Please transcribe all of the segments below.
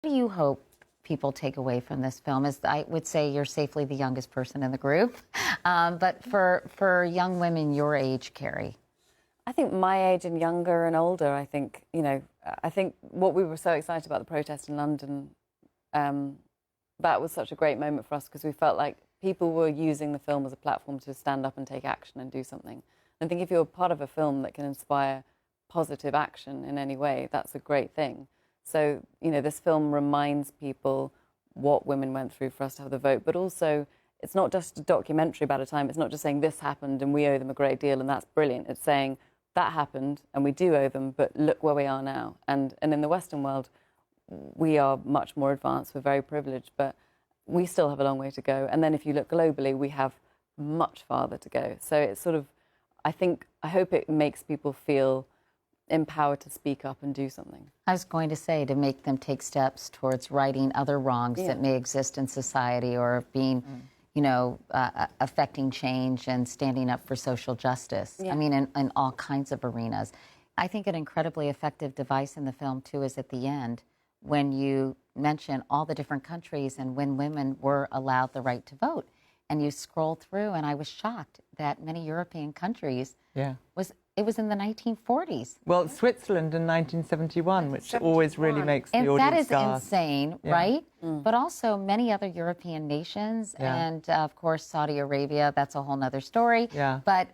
What do you hope people take away from this film? As I would say, you're safely the youngest person in the group, but for young women your age, Carrie. I think my age and younger and older, I think, you know, I think what we were so excited about the protest in London, that was such a great moment for us because we felt like people were using the film as a platform to stand up and take action and do something. I think if you're part of a film that can inspire positive action in any way, that's a great thing. So, you know, this film reminds people what women went through for us to have the vote, but also it's not just a documentary about a time. It's not just saying this happened and we owe them a great deal and that's brilliant. It's saying that happened and we do owe them, but look where we are now. And in the Western world, we are much more advanced. We're very privileged, but we still have a long way to go. And then if you look globally, we have much farther to go. So it's sort of, I hope it makes people feel empowered to speak up and do something. I was going to say, to make them take steps towards righting other wrongs that may exist in society or being, you know, affecting change and standing up for social justice. I mean, in all kinds of arenas. I think an incredibly effective device in the film, too, is at the end when you mention all the different countries and when women were allowed the right to vote. And you scroll through, and I was shocked that many European countries it was in the 1940s. Well, Switzerland in 1971, which always really makes the audience And that is gasp. insane, right? But also many other European nations, and of course Saudi Arabia, that's a whole nother story. But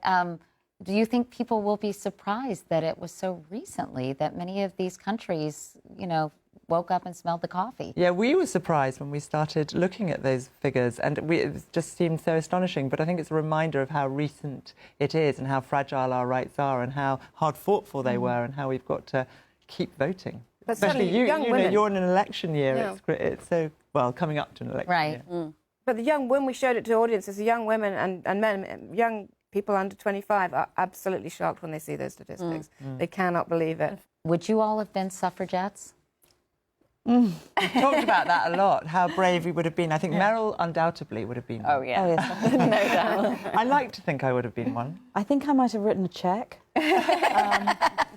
do you think people will be surprised that it was so recently that many of these countries, you know, woke up and smelled the coffee? Yeah, we were surprised when we started looking at those figures, and it just seemed so astonishing. But I think it's a reminder of how recent it is and how fragile our rights are and how hard fought for they were and how we've got to keep voting. But especially you know, you're in an election year. It's so, well, coming up to an election year. But when we showed it to audiences, the young women and men, young people under 25 are absolutely shocked when they see those statistics. They cannot believe it. Would you all have been suffragettes? We've talked about that a lot, how brave we would have been. I think Meryl undoubtedly would have been one. Oh, yeah. Oh, yes. No doubt. I like to think I would have been one. I think I might have written a cheque. And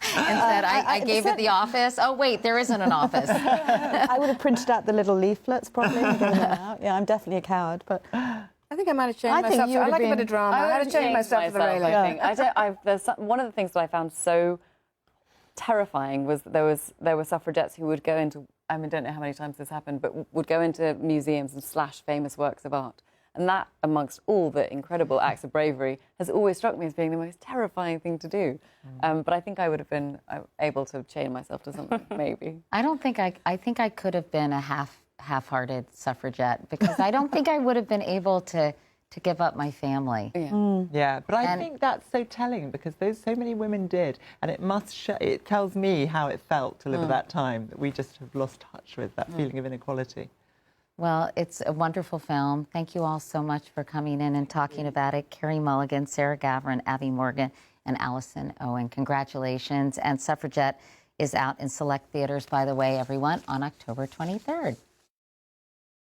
said, I gave it the office. Oh, wait, there isn't an office. I would have printed out the little leaflets probably and given them out. Yeah, I'm definitely a coward, but... I think I might have changed myself. I like a bit of drama. I would have changed myself for the railing. I think. One of the things that I found so terrifying was that there were suffragettes who would go into, I mean, I don't know how many times this happened, but would go into museums and slash famous works of art. And that, amongst all the incredible acts of bravery, has always struck me as being the most terrifying thing to do. But I think I would have been able to chain myself to something, maybe. I think I could have been a half-hearted suffragette because I don't think I would have been able to give up my family. Yeah, but I think that's so telling because so many women did, and it tells me how it felt to live at that time, that we just have lost touch with that feeling of inequality. Well, it's a wonderful film. Thank you all so much for coming in and talking about it. Carey Mulligan, Sarah Gavin, Abby Morgan, and Allison Owen. Congratulations. And Suffragette is out in select theaters, by the way, everyone, on October 23rd.